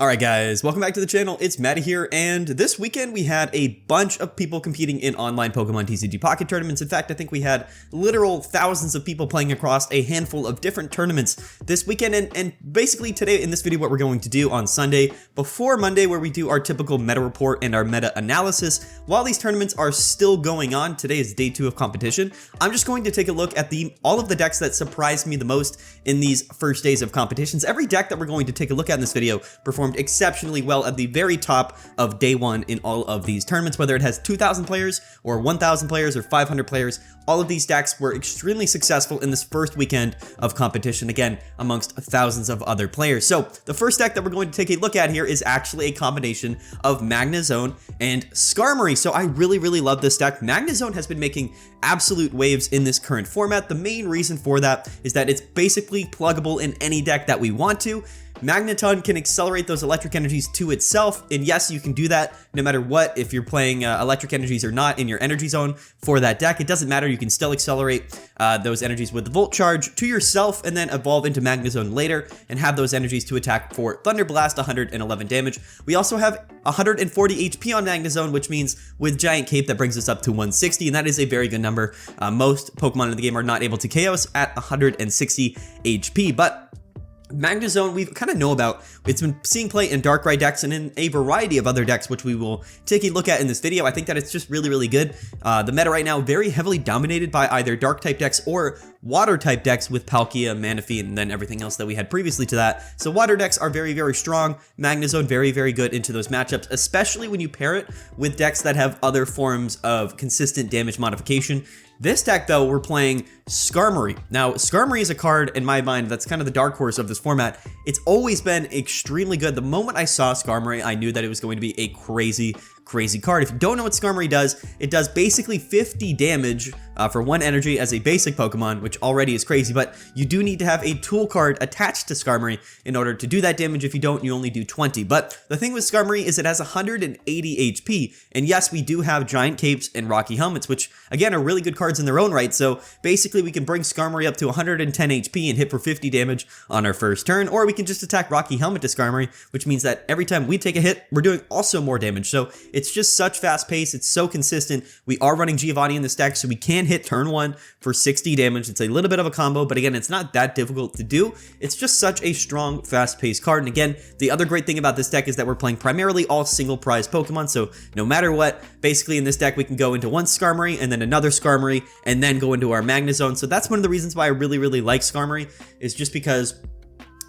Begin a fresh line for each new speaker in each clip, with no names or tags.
Alright guys, welcome back to the channel, it's Matty here, and this weekend we had a bunch of people competing in online Pokemon TCG Pocket Tournaments. In fact, I think we had literal thousands of people playing across a handful of different tournaments this weekend, and basically today in this video what we're going to do on Sunday, before Monday where we do our typical meta report and our meta analysis, while these tournaments are still going on, today is day 2 of competition, I'm just going to take a look at all of the decks that surprised me the most in these first days of competitions. Every deck that we're going to take a look at in this video performed exceptionally well at the very top of day 1 in all of these tournaments, whether it has 2,000 players or 1,000 players or 500 players. All of these decks were extremely successful in this first weekend of competition, again, amongst thousands of other players. So the first deck that we're going to take a look at here is actually a combination of Magnezone and Skarmory. So I really love this deck. Magnezone has been making absolute waves in this current format. The main reason for that is that it's basically pluggable in any deck that we want to. Magneton can accelerate those electric energies to itself, and yes, you can do that no matter what, if you're playing electric energies or not in your energy zone for that deck. It doesn't matter, you can still accelerate those energies with the Volt Charge to yourself and then evolve into Magnezone later and have those energies to attack for Thunder Blast, 111 damage. We also have 140 HP on Magnezone, which means with Giant Cape that brings us up to 160, and that is a very good number. Most Pokemon in the game are not able to KO us at 160 HP, but Magnezone, we kind of know about. It's been seeing play in Darkrai decks and in a variety of other decks, which we will take a look at in this video. I think that it's just really good. The meta right now, very heavily dominated by either Dark-type decks or Water-type decks with Palkia, Manaphy, and then everything else that we had previously to that. So Water decks are very strong. Magnezone, very good into those matchups, especially when you pair it with decks that have other forms of consistent damage modification. This deck, though, we're playing Skarmory. Now, Skarmory is a card, in my mind, that's kind of the dark horse of this format. It's always been extremely good. The moment I saw Skarmory, I knew that it was going to be a crazy card. If you don't know what Skarmory does, it does basically 50 damage for 1 energy as a basic Pokemon, which already is crazy, but you do need to have a tool card attached to Skarmory in order to do that damage. If you don't, you only do 20. But the thing with Skarmory is it has 180 HP, and yes, we do have Giant Capes and Rocky Helmets, which again are really good cards in their own right. So basically we can bring Skarmory up to 110 HP and hit for 50 damage on our first turn, or we can just attack Rocky Helmet to Skarmory, which means that every time we take a hit, we're doing also more damage. So it's just such fast pace, it's so consistent. We are running Giovanni in this deck, so we can hit turn 1 for 60 damage. It's a little bit of a combo, but again, it's not that difficult to do. It's just such a strong, fast-paced card. And again, the other great thing about this deck is that we're playing primarily all single prize Pokemon, so no matter what, basically in this deck we can go into one Skarmory and then another Skarmory and then go into our Magnezone. So that's one of the reasons why I really like Skarmory, is just because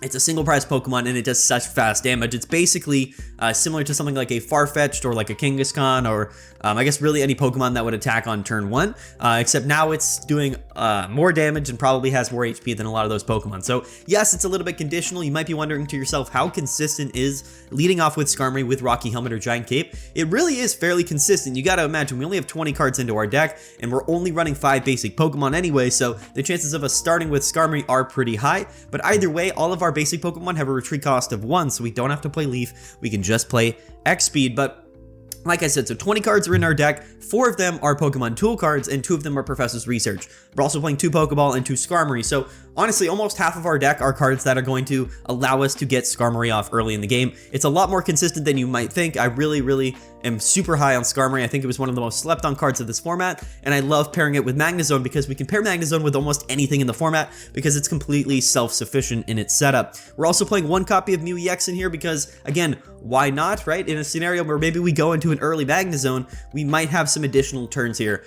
it's a single prize Pokemon and it does such fast damage. It's basically similar to something like a Farfetch'd or like a Kangaskhan, or I guess really any Pokemon that would attack on turn 1, except now it's doing more damage and probably has more HP than a lot of those Pokemon. So yes, it's a little bit conditional. You might be wondering to yourself, how consistent is leading off with Skarmory with Rocky Helmet or Giant Cape? It really is fairly consistent. You gotta imagine, we only have 20 cards into our deck and we're only running 5 basic Pokemon anyway, so the chances of us starting with Skarmory are pretty high. But either way, all of our basic Pokemon have a retreat cost of 1, so we don't have to play Leaf, we can just play X Speed. But like I said, so 20 cards are in our deck, 4 of them are Pokemon Tool cards, and 2 of them are Professor's Research. We're also playing 2 Pokeball and 2 Skarmory, so honestly, almost half of our deck are cards that are going to allow us to get Skarmory off early in the game. It's a lot more consistent than you might think. I really am super high on Skarmory. I think it was one of the most slept on cards of this format, and I love pairing it with Magnezone because we can pair Magnezone with almost anything in the format because it's completely self-sufficient in its setup. We're also playing 1 copy of Mew EX in here because, again, why not, right? In a scenario where maybe we go into an early Magnezone, we might have some additional turns here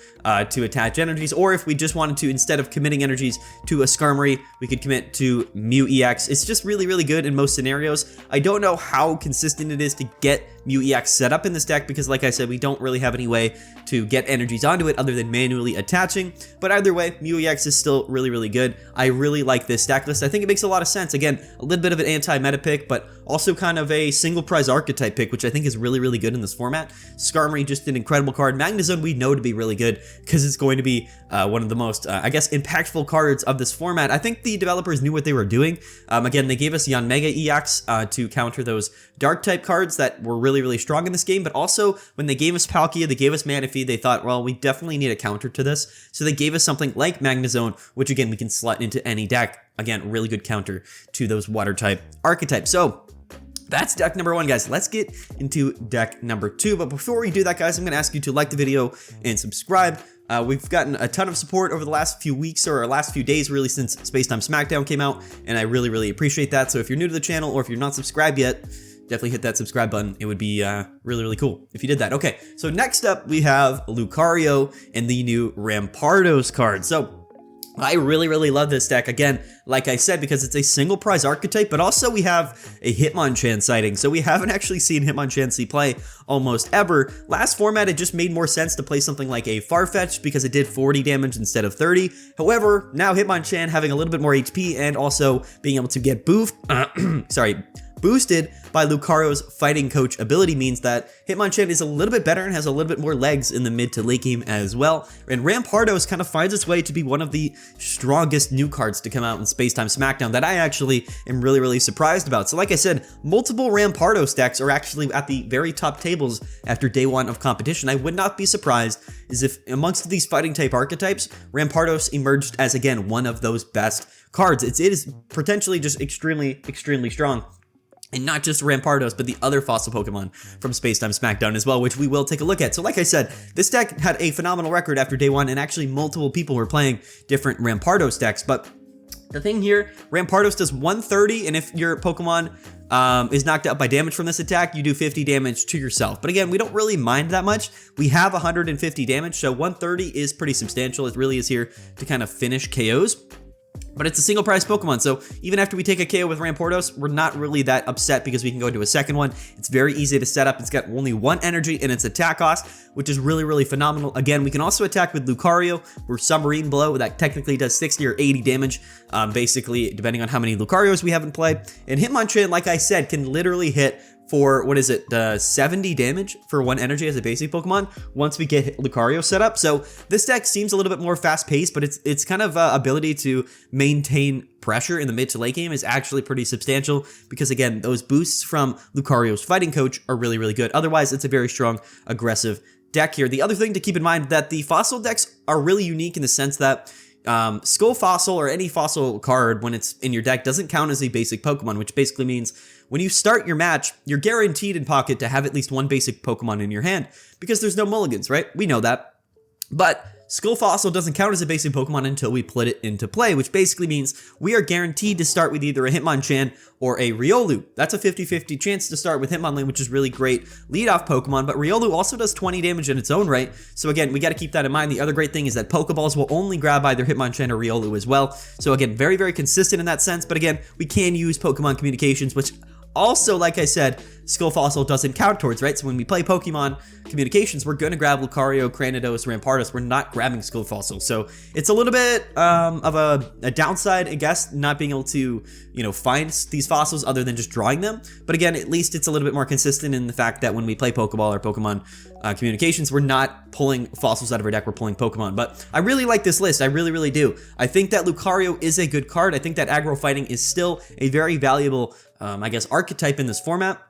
to attach energies, or if we just wanted to, instead of committing energies to a Skarmory, we could commit to Mew EX. It's just really good in most scenarios. I don't know how consistent it is to get Mew EX set up in this deck because, like I said, we don't really have any way to get energies onto it other than manually attaching. But either way, Mew EX is still really good. I really like this deck list. I think it makes a lot of sense. Again, a little bit of an anti-meta pick, but also kind of a single prize archetype pick, which I think is really good in this format. Skarmory, just an incredible card. Magnezone we know to be really good because it's going to be one of the most, I guess, impactful cards of this format. I think the developers knew what they were doing. Again, they gave us Yanmega EX to counter those dark type cards that were really strong in this game, but also when they gave us Palkia, they gave us Manaphy, they thought, well, we definitely need a counter to this. So they gave us something like Magnezone, which again, we can slot into any deck. Again, really good counter to those water type archetypes. So That's deck number 1, guys. Let's get into deck number 2. But before we do that, guys, I'm going to ask you to like the video and subscribe. We've gotten a ton of support over the last few weeks, or last few days, really, since Spacetime Smackdown came out, and I really, really appreciate that. So if you're new to the channel, or if you're not subscribed yet, definitely hit that subscribe button. It would be really, really cool if you did that. Okay, so next up, we have Lucario and the new Rampardos card. So I really, really love this deck. Again, like I said, because it's a single prize archetype, but also we have a Hitmonchan sighting. So we haven't actually seen Hitmonchan play almost ever. Last format, it just made more sense to play something like a Farfetch'd because it did 40 damage instead of 30. However, now Hitmonchan having a little bit more HP and also being able to get boosted by Lucario's Fighting Coach ability means that Hitmonchan is a little bit better and has a little bit more legs in the mid to late game as well. And Rampardos kind of finds its way to be one of the strongest new cards to come out in Spacetime Smackdown that I actually am really, really surprised about. So like I said, multiple Rampardos decks are actually at the very top tables after day 1 of competition. I would not be surprised as if amongst these fighting type archetypes, Rampardos emerged as, again, one of those best cards. It is potentially just extremely, extremely strong. And not just Rampardos, but the other fossil Pokemon from Spacetime Smackdown as well, which we will take a look at. So like I said, this deck had a phenomenal record after day 1, and actually multiple people were playing different Rampardos decks. But the thing here, Rampardos does 130, and if your Pokemon is knocked out by damage from this attack, you do 50 damage to yourself. But again, we don't really mind that much. We have 150 damage, so 130 is pretty substantial. It really is here to kind of finish KOs. But it's a single prize Pokemon, so even after we take a KO with Rampardos, we're not really that upset because we can go into a second one. It's very easy to set up. It's got only 1 energy in its attack cost, which is really, really phenomenal. Again, we can also attack with Lucario or Submarine Blow. That technically does 60 or 80 damage, basically, depending on how many Lucarios we have in play. And Hitmonchan, like I said, can literally hit for, 70 damage for 1 energy as a basic Pokemon once we get Lucario set up. So this deck seems a little bit more fast-paced, but its kind of ability to maintain pressure in the mid to late game is actually pretty substantial because, again, those boosts from Lucario's Fighting Coach are really, really good. Otherwise, it's a very strong, aggressive deck here. The other thing to keep in mind that the fossil decks are really unique in the sense that Skull Fossil or any fossil card when it's in your deck doesn't count as a basic Pokemon, which basically means when you start your match, you're guaranteed in Pocket to have at least 1 basic Pokemon in your hand because there's no mulligans, right? We know that. But Skull Fossil doesn't count as a basic Pokemon until we put it into play, which basically means we are guaranteed to start with either a Hitmonchan or a Riolu. That's a 50-50 chance to start with Hitmonlee, which is really great leadoff Pokemon, but Riolu also does 20 damage in its own right. So again, we got to keep that in mind. The other great thing is that Pokeballs will only grab either Hitmonchan or Riolu as well. So again, very, very consistent in that sense, but again, we can use Pokemon Communications, which also, like I said, Skull Fossil doesn't count towards, right? So when we play Pokemon Communications, we're going to grab Lucario, Cranidos, Rampardos. We're not grabbing Skull Fossil. So it's a little bit of a downside, I guess, not being able to, find these fossils other than just drawing them. But again, at least it's a little bit more consistent in the fact that when we play Pokeball or Pokemon Communications, we're not pulling fossils out of our deck, we're pulling Pokemon. But I really like this list. I really, really do. I think that Lucario is a good card. I think that aggro fighting is still a very valuable archetype in this format.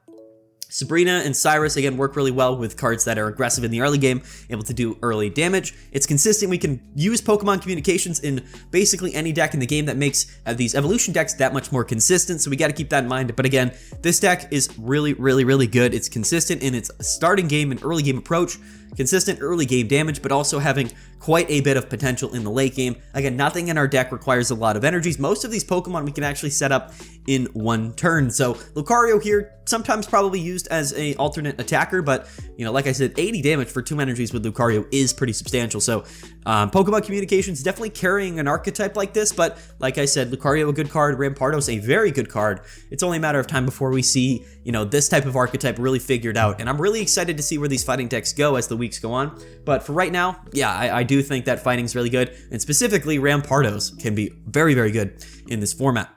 Sabrina and Cyrus, again, work really well with cards that are aggressive in the early game, able to do early damage. It's consistent. We can use Pokemon Communications in basically any deck in the game that makes these evolution decks that much more consistent, so we got to keep that in mind. But again, this deck is really, really, really good. It's consistent in its starting game and early game approach, consistent early game damage, but also having quite a bit of potential in the late game. Again, nothing in our deck requires a lot of energies. Most of these Pokemon we can actually set up in 1 turn. So Lucario here, sometimes probably used as a alternate attacker, but like I said, 80 damage for 2 energies with Lucario is pretty substantial. So Pokemon Communications definitely carrying an archetype like this, but like I said, Lucario a good card, Rampardos a very good card. It's only a matter of time before we see, this type of archetype really figured out. And I'm really excited to see where these fighting decks go as the weeks go on. But for right now, yeah, I do think that fighting's really good, and specifically Rampardos can be very, very good in this format.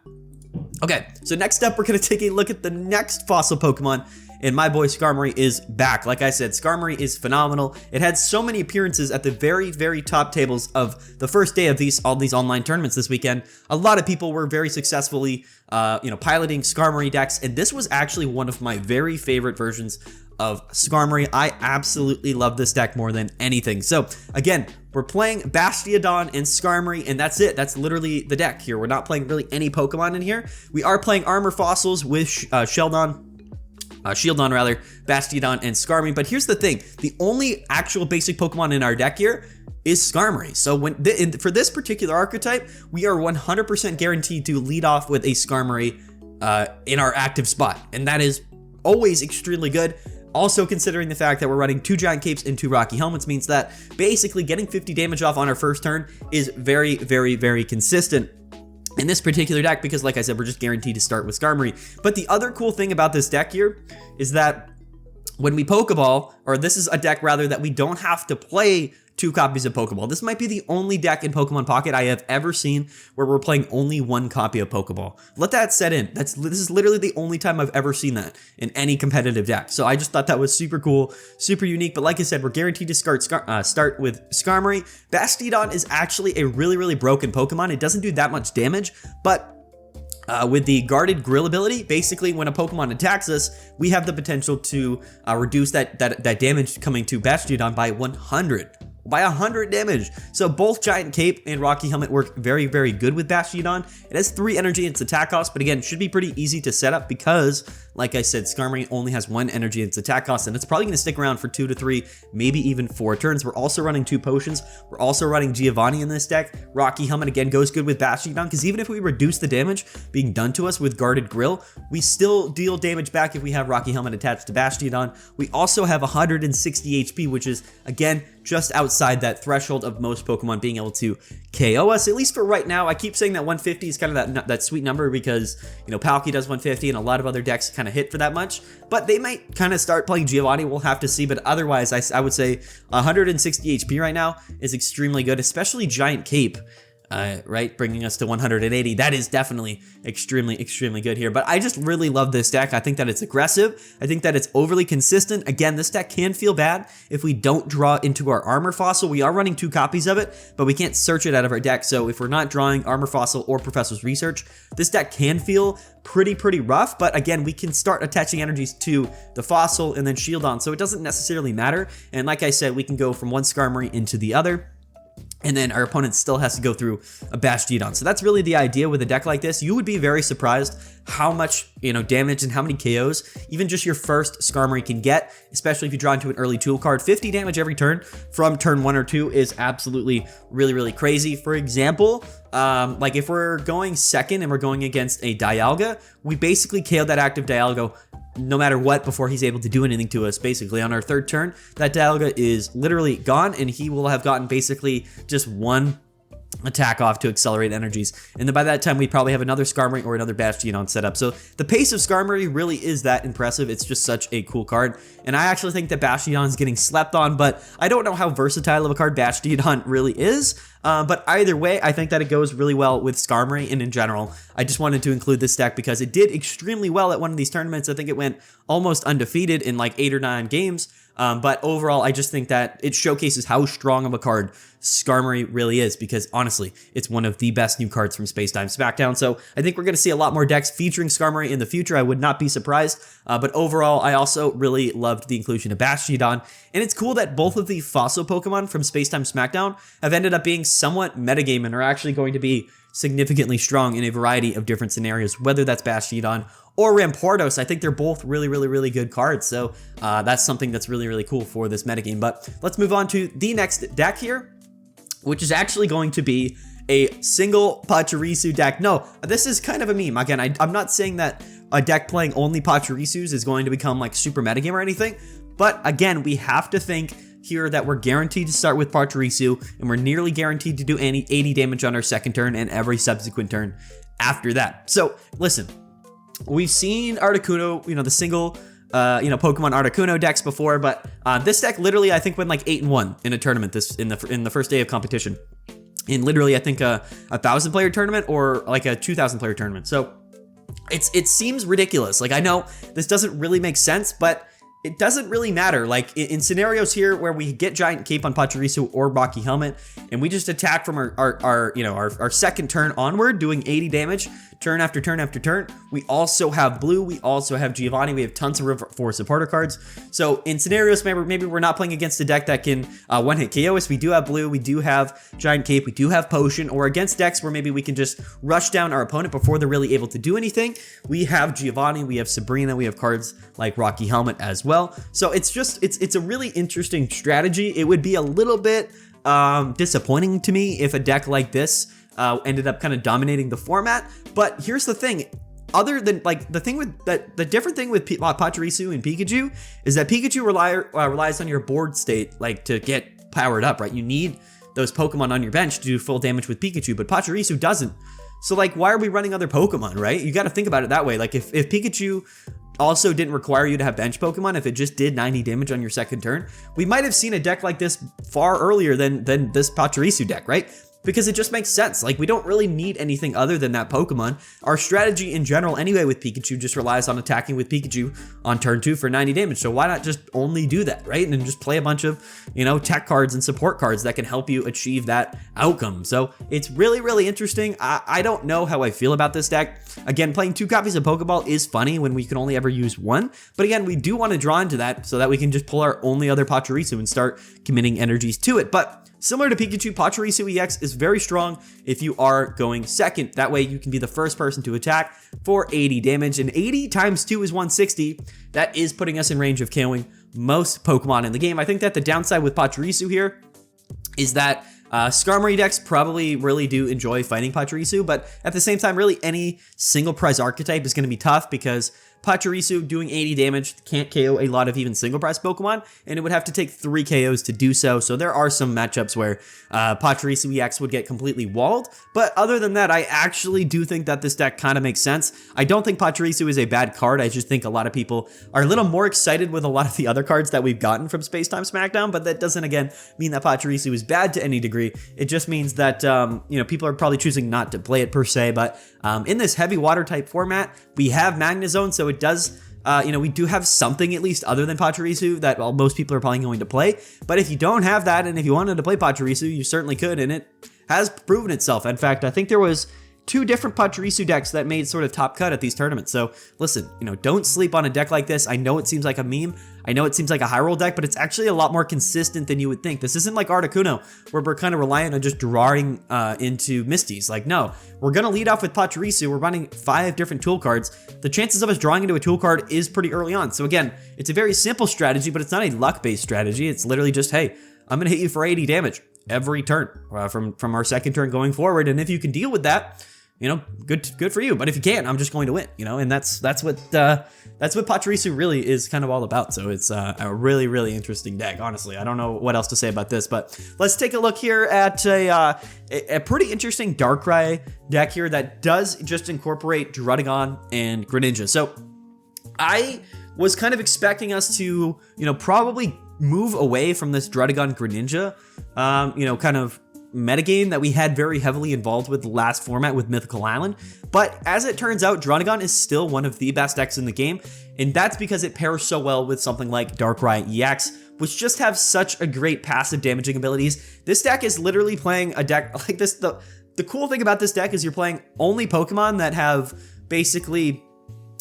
Okay, so next up, we're going to take a look at the next fossil Pokemon, and my boy Skarmory is back. Like I said, Skarmory is phenomenal. It had so many appearances at the very, very top tables of the first day of all these online tournaments this weekend. A lot of people were very successfully, piloting Skarmory decks, and this was actually one of my very favorite versions of Skarmory. I absolutely love this deck more than anything. So again, we're playing Bastiodon and Skarmory, and that's it. That's literally the deck here. We're not playing really any Pokemon in here. We are playing Armor Fossils with Sheldon Shieldon rather, Bastiodon, and Skarmory. But here's the thing, the only actual basic Pokemon in our deck here is Skarmory. So for this particular archetype, we are 100% guaranteed to lead off with a Skarmory in our active spot. And that is always extremely good. Also, considering the fact that we're running 2 Giant Capes and 2 Rocky Helmets means that basically getting 50 damage off on our first turn is very, very, very consistent in this particular deck, because like I said, we're just guaranteed to start with Skarmory. But the other cool thing about this deck here is that when we Pokeball, or this is a deck rather that we don't have to play 2 copies of Pokeball. This might be the only deck in Pokemon Pocket I have ever seen where we're playing only 1 copy of Pokeball. Let that set in. This is literally the only time I've ever seen that in any competitive deck. So I just thought that was super cool, super unique. But like I said, we're guaranteed to start with Skarmory. Bastiodon is actually a really, really broken Pokemon. It doesn't do that much damage, but with the guarded grill ability, basically when a Pokemon attacks us, we have the potential to reduce that damage coming to Bastiodon by 100 damage. So both Giant Cape and Rocky Helmet work very, very good with Bastiodon. It has 3 energy in its attack cost, but again, should be pretty easy to set up because, like I said, Skarmory only has 1 energy in its attack cost, and it's probably going to stick around for 2 to 3, maybe even 4 turns. We're also running 2 potions. We're also running Giovanni in this deck. Rocky Helmet, again, goes good with Bastiodon, because even if we reduce the damage being done to us with Guarded Grill, we still deal damage back if we have Rocky Helmet attached to Bastiodon. We also have 160 HP, which is, again, just outside that threshold of most Pokemon being able to KO us, at least for right now. I keep saying that 150 is kind of that sweet number because, you know, Palkia does 150 and a lot of other decks kind of hit for that much, but they might kind of start playing Giovanni. We'll have to see, but otherwise I would say 160 HP right now is extremely good, especially Giant Cape. Right, bringing us to 180. That is definitely extremely, extremely good here. But I just really love this deck. I think that it's aggressive. I think that it's overly consistent. Again, this deck can feel bad if we don't draw into our Armor Fossil. We are running 2 copies of it, but we can't search it out of our deck. So if we're not drawing Armor Fossil or Professor's Research, this deck can feel pretty rough. But again, we can start attaching energies to the Fossil and then Shieldon, so it doesn't necessarily matter. And like I said, we can go from one Skarmory into the other, and then our opponent still has to go through a Bastiodon. So that's really the idea with a deck like this. You would be very surprised how much, you know, damage and how many KOs even just your first Skarmory can get, especially if you draw into an early tool card. 50 damage every turn from turn 1 or 2 is absolutely really crazy. For example, like if we're going second and we're going against a Dialga, we basically KO that active Dialga no matter what before he's able to do anything to us. Basically on our 3rd turn, that Dialga is literally gone, and he will have gotten basically just 1 attack off to accelerate energies, and then by that time we probably have another Skarmory or another Bastiodon set up. So the pace of Skarmory really is that impressive. It's just such a cool card, and I actually think that Bastiodon is getting slept on, but I don't know how versatile of a card Bastiodon really is. But either way, I think that it goes really well with Skarmory, and in general, I just wanted to include this deck because it did extremely well at one of these tournaments. I think it went almost undefeated in like 8 or 9 games. But overall, I just think that it showcases how strong of a card Skarmory really is, because honestly, it's one of the best new cards from Space Time Smackdown. So I think we're going to see a lot more decks featuring Skarmory in the future. I would not be surprised. But overall, I also really loved the inclusion of Bastiodon. And it's cool that both of the fossil Pokemon from Space Time Smackdown have ended up being somewhat metagame and are actually going to be significantly strong in a variety of different scenarios, whether that's Bastiodon or Rampardos. I think they're both really good cards. So that's something that's really cool for this metagame. But let's move on to the next deck here, which is actually going to be a single Pachirisu deck. No, this is kind of a meme. Again, I'm not saying that a deck playing only Pachirisus is going to become like super metagame or anything, but again, we have to think here that we're guaranteed to start with Pachirisu, and we're nearly guaranteed to do 80 damage on our 2nd turn and every subsequent turn after that. So listen, we've seen Articuno, you know, the single Pokemon Articuno decks before, but this deck literally, I think, went like 8-1 in a tournament in the first day of competition, in literally I think a 1,000 player tournament or like a 2,000 player tournament. So it seems ridiculous. Like, I know this doesn't really make sense, but it doesn't really matter. Like in scenarios here where we get Giant Cape on Pachirisu or Rocky Helmet, and we just attack from our 2nd turn onward, doing 80 damage turn after turn after turn. We also have blue, we also have Giovanni, we have tons of River supporter cards. So in scenarios, maybe we're not playing against a deck that can one-hit KO us, we do have blue, we do have Giant Cape, we do have Potion, or against decks where maybe we can just rush down our opponent before they're really able to do anything. We have Giovanni, we have Sabrina, we have cards like Rocky Helmet as well. So it's a really interesting strategy. It would be a little bit disappointing to me if a deck like this ended up kind of dominating the format. But here's the thing. Other than like the different thing with Pachirisu and Pikachu is that Pikachu relies on your board state like to get powered up, right? You need those Pokemon on your bench to do full damage with Pikachu, but Pachirisu doesn't. So like, why are we running other Pokemon, right? You got to think about it that way. Like if Pikachu also didn't require you to have bench Pokemon, if it just did 90 damage on your second turn, we might have seen a deck like this far earlier than this Pachirisu deck, right? Because it just makes sense. Like, we don't really need anything other than that Pokemon. Our strategy in general anyway with Pikachu just relies on attacking with Pikachu on turn 2 for 90 damage. So why not just only do that, right? And just play a bunch of, tech cards and support cards that can help you achieve that outcome. So it's really, really interesting. I don't know how I feel about this deck. Again, playing 2 copies of Pokeball is funny when we can only ever use 1. But again, we do want to draw into that so that we can just pull our only other Pachirisu and start committing energies to it. But similar to Pikachu, Pachirisu EX is very strong if you are going second. That way you can be the first person to attack for 80 damage, and 80 times 2 is 160. That is putting us in range of KOing most Pokemon in the game. I think that the downside with Pachirisu here is that Skarmory decks probably really do enjoy fighting Pachirisu, but at the same time, really any single prize archetype is going to be tough because Pachirisu doing 80 damage can't KO a lot of even single prize Pokemon, and it would have to take 3 KOs to do so. So there are some matchups where Pachirisu EX would get completely walled, but other than that, I actually do think that this deck kind of makes sense. I don't think Pachirisu is a bad card. I just think a lot of people are a little more excited with a lot of the other cards that we've gotten from Space Time Smackdown, but that doesn't, again, mean that Pachirisu is bad to any degree. It just means that, people are probably choosing not to play it per se, but in this heavy water type format, we have Magnezone, so it does, we do have something at least other than Pachirisu that most people are probably going to play. But if you don't have that, and if you wanted to play Pachirisu, you certainly could, and it has proven itself. In fact, I think there was 2 different Pachirisu decks that made sort of top cut at these tournaments. So listen, don't sleep on a deck like this. I know it seems like a meme. I know it seems like a high roll deck, but it's actually a lot more consistent than you would think. This isn't like Articuno, where we're kind of relying on just drawing into Misties. Like, no, we're going to lead off with Pachirisu. We're running 5 different tool cards. The chances of us drawing into a tool card is pretty early on. So again, it's a very simple strategy, but it's not a luck-based strategy. It's literally just, hey, I'm going to hit you for 80 damage every turn from our second turn going forward. And if you can deal with that, good for you. But if you can't, I'm just going to win, and that's what Pachirisu really is kind of all about. So it's a really, really interesting deck. Honestly, I don't know what else to say about this, but let's take a look here at a pretty interesting Darkrai deck here that does just incorporate Druddigon and Greninja. So I was kind of expecting us to, probably move away from this Druddigon Greninja, kind of metagame that we had very heavily involved with the last format with Mythical Island. But as it turns out, Druddigon is still one of the best decks in the game, and that's because it pairs so well with something like Darkrai EX, which just have such a great passive damaging abilities. This deck is literally playing a deck like this. The cool thing about this deck is you're playing only Pokemon that have basically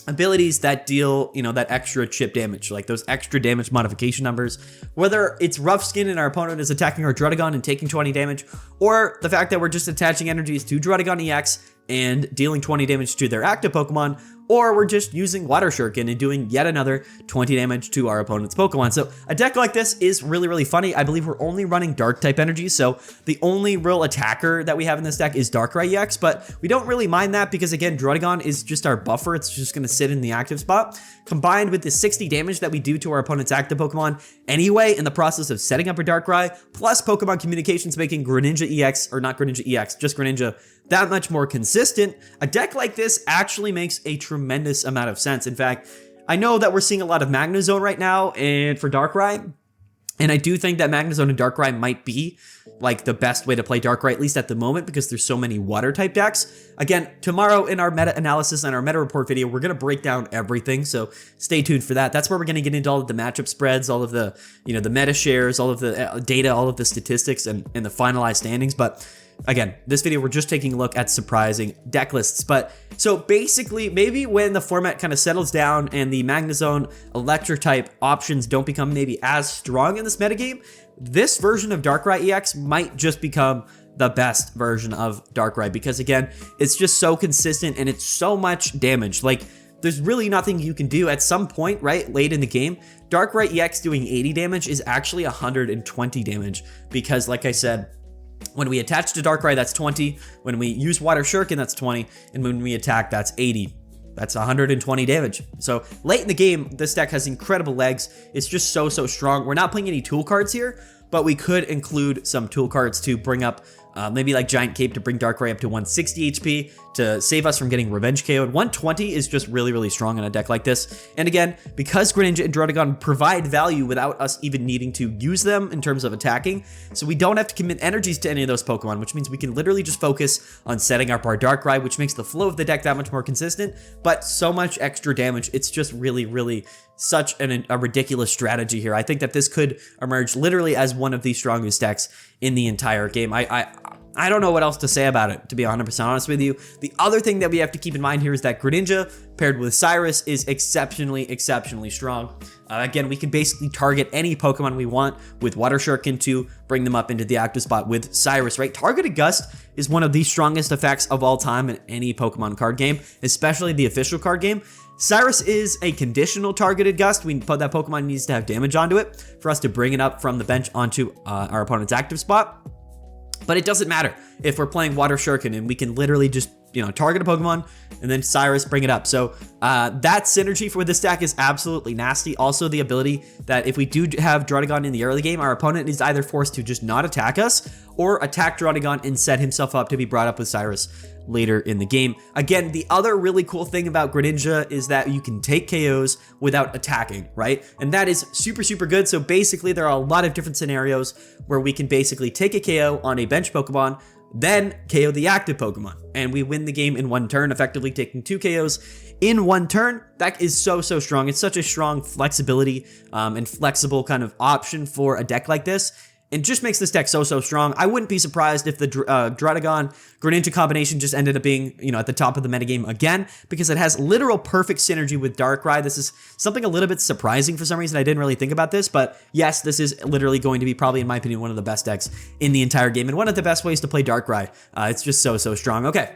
abilities that deal, that extra chip damage, like those extra damage modification numbers, whether it's Rough Skin and our opponent is attacking our Druddigon and taking 20 damage, or the fact that we're just attaching energies to Druddigon EX and dealing 20 damage to their active Pokemon, or we're just using Water Shuriken and doing yet another 20 damage to our opponent's Pokemon. So a deck like this is really, really funny. I believe we're only running Dark type energies, so the only real attacker that we have in this deck is Darkrai EX, but we don't really mind that because, again, Druddigon is just our buffer. It's just going to sit in the active spot, combined with the 60 damage that we do to our opponent's active Pokemon anyway in the process of setting up a Darkrai, plus Pokemon Communications making Greninja EX, or not Greninja EX, just Greninja, that much more consistent. A deck like this actually makes a tremendous amount of sense. In fact, I know that we're seeing a lot of Magnezone right now and for Darkrai, and I do think that Magnezone and Darkrai might be like the best way to play Darkrai, at least at the moment, because there's so many water type decks. Again, tomorrow in our meta analysis and our meta report video, we're going to break down everything. So stay tuned for that. That's where we're going to get into all of the matchup spreads, all of the, the meta shares, all of the data, all of the statistics and the finalized standings. But again, this video, we're just taking a look at surprising deck lists. But so basically, maybe when the format kind of settles down and the Magnezone electric type options don't become maybe as strong in this metagame, this version of Darkrai EX might just become the best version of Darkrai, because again, it's just so consistent and it's so much damage. Like, there's really nothing you can do at some point, right, late in the game. Darkrai EX doing 80 damage is actually 120 damage, because like I said, when we attach to Darkrai, that's 20. When we use Water Shuriken, that's 20. And when we attack, that's 80. That's 120 damage. So late in the game, this deck has incredible legs. It's just so strong. We're not playing any tool cards here, but we could include some tool cards to bring up maybe like Giant Cape to bring Darkrai up to 160 HP to save us from getting Revenge KO'd. 120 is just really strong in a deck like this. And again, because Greninja and Aerodactyl provide value without us even needing to use them in terms of attacking, so we don't have to commit energies to any of those Pokemon, which means we can literally just focus on setting up our Darkrai, which makes the flow of the deck that much more consistent, but so much extra damage. It's just really such a ridiculous strategy here. I think that this could emerge literally as one of the strongest decks in the entire game. I don't know what else to say about it, to be 100% honest with you. The other thing that we have to keep in mind here is that Greninja paired with Cyrus is exceptionally strong. Again, we can basically target any Pokemon we want with Water Shuriken to bring them up into the active spot with Cyrus, right? Targeted Gust is one of the strongest effects of all time in any Pokemon card game, especially the official card game. Cyrus is a conditional targeted gust. That Pokemon needs to have damage onto it for us to bring it up from the bench onto our opponent's active spot. But it doesn't matter if we're playing Water Shuriken, and we can literally just, target a Pokemon and then Cyrus bring it up. So that synergy for this deck is absolutely nasty. Also, the ability that if we do have Druddigon in the early game, our opponent is either forced to just not attack us or attack Druddigon and set himself up to be brought up with Cyrus later in the game. Again, the other really cool thing about Greninja is that you can take KOs without attacking, right? And that is super good. So basically, there are a lot of different scenarios where we can basically take a KO on a bench Pokemon, then KO the active Pokemon, and we win the game in one turn, effectively taking 2 KOs in one turn. That is so strong. It's such a strong flexibility and flexible kind of option for a deck like this. And just makes this deck so strong. I wouldn't be surprised if the Druddigon Greninja combination just ended up being, at the top of the metagame again, because it has literal perfect synergy with Darkrai. This is something a little bit surprising for some reason. I didn't really think about this, but yes, this is literally going to be probably, in my opinion, one of the best decks in the entire game and one of the best ways to play Darkrai. It's just so strong. Okay.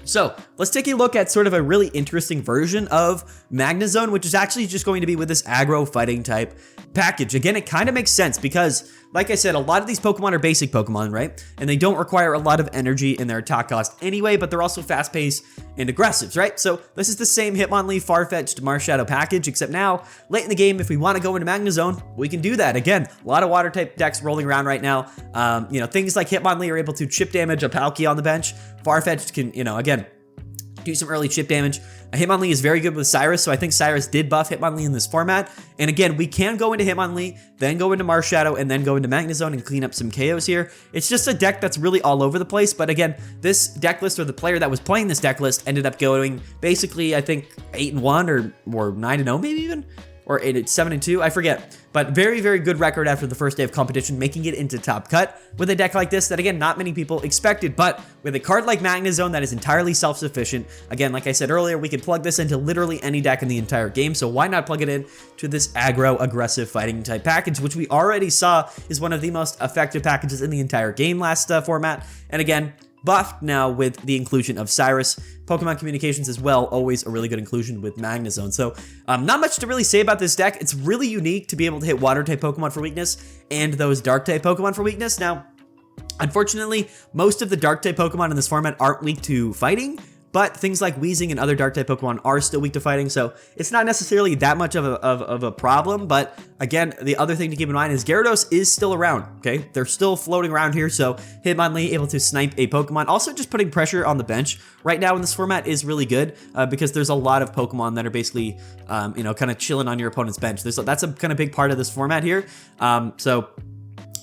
So let's take a look at sort of a really interesting version of Magnezone, which is actually just going to be with this aggro fighting type package. Again, it kind of makes sense because, like I said, a lot of these Pokemon are basic Pokemon, right? And they don't require a lot of energy in their attack cost anyway, but they're also fast-paced and aggressives, right? So this is the same Hitmonlee, Farfetch'd, Marshadow package, except now, late in the game, if we want to go into Magnezone, we can do that. Again, a lot of water-type decks rolling around right now. Things like Hitmonlee are able to chip damage a Palkia on the bench. Farfetch'd can, again, do some early chip damage. Hitmonlee is very good with Cyrus, so I think Cyrus did buff Hitmonlee in this format. And again, we can go into Hitmonlee, then go into Marshadow, and then go into Magnezone and clean up some KOs here. It's just a deck that's really all over the place, but again, this deck list, or the player that was playing this deck list, ended up going basically, I think, 8-1 or 9-0 maybe even? Or 7-2, I forget. But very good record after the first day of competition, making it into top cut with a deck like this that, again, not many people expected. But with a card like Magnezone that is entirely self-sufficient, again, like I said earlier, we can plug this into literally any deck in the entire game. So why not plug it in to this aggro, aggressive fighting type package, which we already saw is one of the most effective packages in the entire game last format. And again, buffed now with the inclusion of Cyrus. Pokemon Communications as well, always a really good inclusion with Magnezone. So not much to really say about this deck. It's really unique to be able to hit Water-type Pokemon for weakness and those Dark-type Pokemon for weakness. Now, unfortunately, most of the Dark-type Pokemon in this format aren't weak to fighting, but things like Weezing and other Dark-type Pokemon are still weak to fighting, so it's not necessarily that much of a problem. But again, the other thing to keep in mind is Gyarados is still around, okay? They're still floating around here, so Hitmonlee able to snipe a Pokemon. Also, just putting pressure on the bench right now in this format is really good because there's a lot of Pokemon that are basically, kind of chilling on your opponent's bench. That's a kind of big part of this format here. So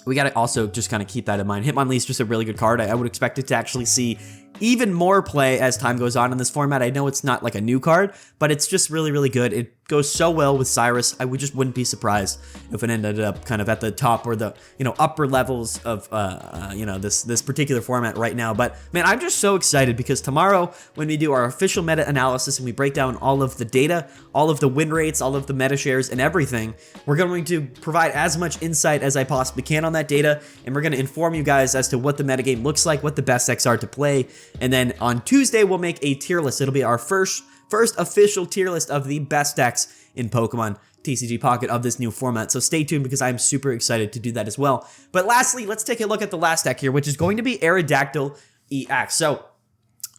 we got to also just kind of keep that in mind. Hitmonlee is just a really good card. I would expect it to actually see even more play as time goes on in this format. I know it's not like a new card, but it's just really, really good. It goes so well with Cyrus. I just wouldn't be surprised if it ended up kind of at the top or the, upper levels of, this particular format right now. But man, I'm just so excited because tomorrow when we do our official meta analysis and we break down all of the data, all of the win rates, all of the meta shares and everything, we're going to provide as much insight as I possibly can on that data. And we're going to inform you guys as to what the metagame looks like, what the best decks are to play. And then on Tuesday, we'll make a tier list. It'll be our first official tier list of the best decks in Pokemon TCG Pocket of this new format. So stay tuned because I'm super excited to do that as well. But lastly, let's take a look at the last deck here, which is going to be Aerodactyl EX. So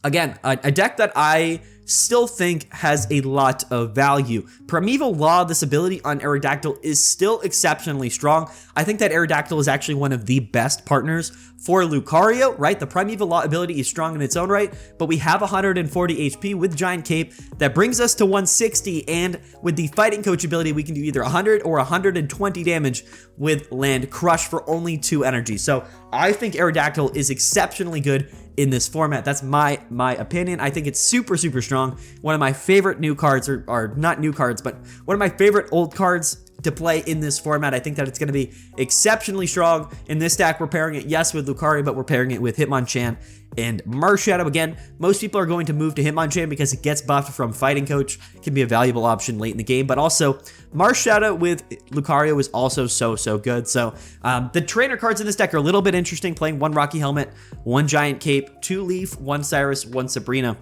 again, a deck that I still think has a lot of value. Primeval Law, this ability on Aerodactyl is still exceptionally strong. I think that Aerodactyl is actually one of the best partners for Lucario, right? The Primeval Law ability is strong in its own right, but we have 140 HP with Giant Cape that brings us to 160, and with the Fighting Coach ability, we can do either 100 or 120 damage with Land Crush for only 2 energy. So I think Aerodactyl is exceptionally good in this format. That's my opinion. I think it's super, super strong. One of my favorite new cards, or not new cards, but one of my favorite old cards to play in this format. I think that it's going to be exceptionally strong. In this deck, we're pairing it, yes, with Lucario, but we're pairing it with Hitmonchan and Marshadow. Again, most people are going to move to Hitmonchan because it gets buffed from Fighting Coach, can be a valuable option late in the game, but also Marshadow with Lucario is also so good. So the trainer cards in this deck are a little bit interesting, playing 1 Rocky Helmet, 1 Giant Cape, 2 Leaf, 1 Cyrus, 1 Sabrina.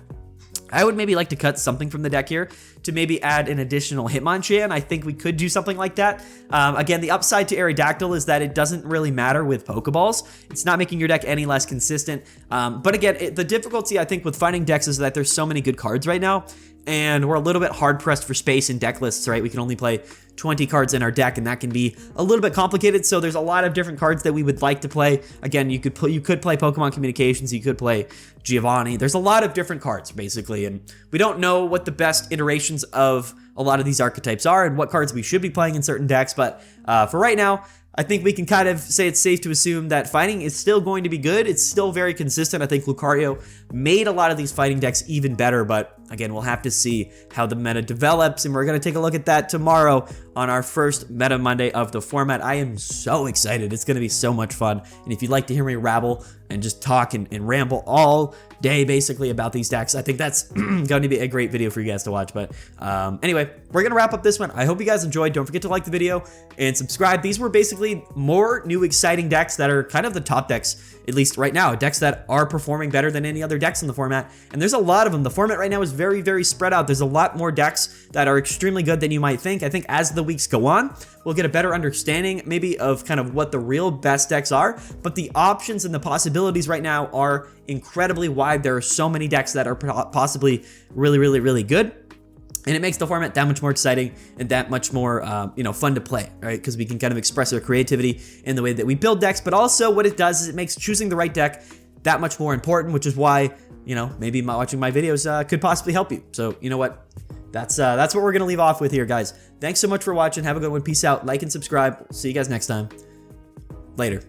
I would maybe like to cut something from the deck here to maybe add an additional Hitmonchan. I think we could do something like that. Again, the upside to Aerodactyl is that it doesn't really matter with Pokeballs. It's not making your deck any less consistent. But again, the difficulty I think with finding decks is that there's so many good cards right now, and we're a little bit hard pressed for space in deck lists, right? We can only play 20 cards in our deck, and that can be a little bit complicated. So there's a lot of different cards that we would like to play. Again, you could play Pokemon Communications, you could play Giovanni. There's a lot of different cards basically, and we don't know what the best iterations of a lot of these archetypes are and what cards we should be playing in certain decks. But for right now, I think we can kind of say it's safe to assume that fighting is still going to be good. It's still very consistent. I think Lucario made a lot of these fighting decks even better, but again, we'll have to see how the meta develops, and we're going to take a look at that tomorrow on our first Meta Monday of the format. I am so excited. It's going to be so much fun, and if you'd like to hear me rabble and just talk and ramble all day basically about these decks, I think that's going to be a great video for you guys to watch. But anyway, we're going to wrap up this one. I hope you guys enjoyed. Don't forget to like the video and subscribe. These were basically more new exciting decks that are kind of the top decks, at least right now, decks that are performing better than any other decks in the format. And there's a lot of them. The format right now is very, very spread out. There's a lot more decks that are extremely good than you might think. I think as the weeks go on, we'll get a better understanding maybe of kind of what the real best decks are, but the options and the possibilities right now are incredibly wide. There are so many decks that are possibly really, really, really good. And it makes the format that much more exciting and that much more, fun to play, right? Because we can kind of express our creativity in the way that we build decks, but also what it does is it makes choosing the right deck that much more important, which is why, maybe watching my videos could possibly help you. So, you know what? That's what we're going to leave off with here, guys. Thanks so much for watching. Have a good one. Peace out. Like and subscribe. See you guys next time. Later.